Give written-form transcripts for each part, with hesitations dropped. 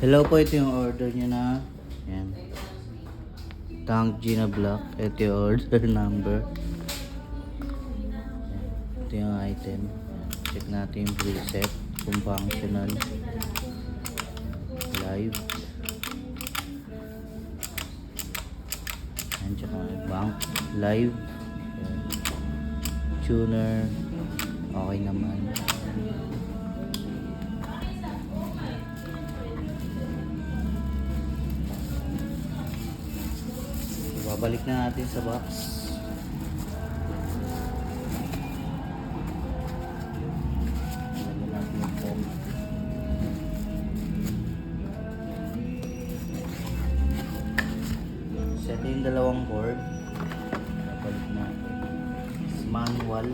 Hello po, ito yung order nyo na. Yan. Tank G na black. Ito yung order number. Yan. Ito yung item. Yan. Check natin yung preset. Kung functional. Live. Yan. Tsaka bank. Live. Yan. Tuner. Okay naman. Babalik na natin sa box. Lagyan natin yung foam. Set yung dalawang board. Babalik natin. Manual.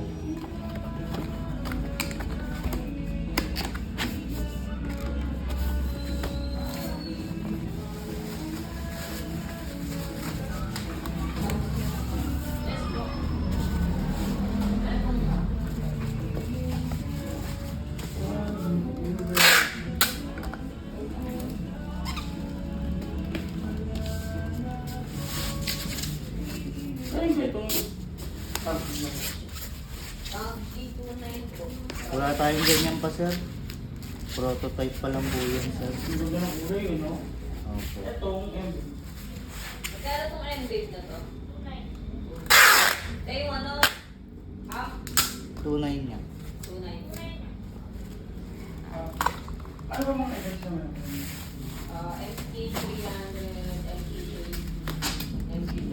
Wala tayong ganyan pa, sir. Prototype pa lang po yan, sir. Hindi ko ganang kulay yun, no? Opo. Itong M. Magkano itong M-Wave na to? Yung ano? 2.9 niya. 2.9. Ano ba mga events naman? MK300, MK30,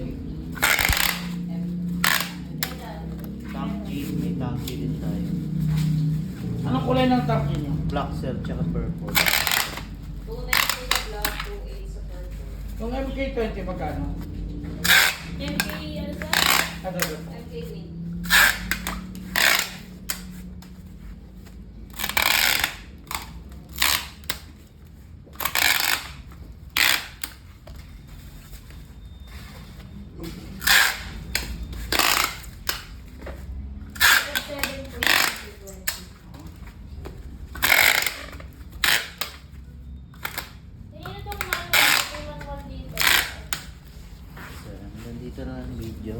Tank G. May Tank G din tayo. Anong kulay ng tank niyo? Black, sir, tsaka purple. 2.9 sa black, 2.8 sa purple. Yung MK20 magkano? MK, ano sa? Ano ba? MK green. Nandito na ang video.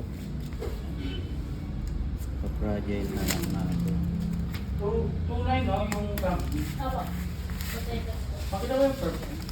Pa-fragile na lang natin. 2.9 no? Yung tank. Opo. Pakita mo yung perfect.